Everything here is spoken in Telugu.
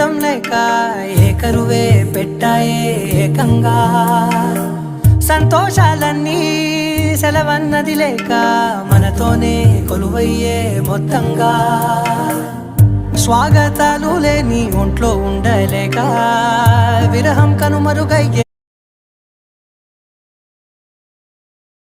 ఫలితం లేక ఏకరువే పెట్టాయే ఏకంగా సంతోషాలన్నీ సెలవన్నది లేక మనతోనే కొలువయ్యే మొత్తంగా స్వాగతాలు లేని ఒంట్లో ఉండలేక విరహం కనుమరుగయ్యే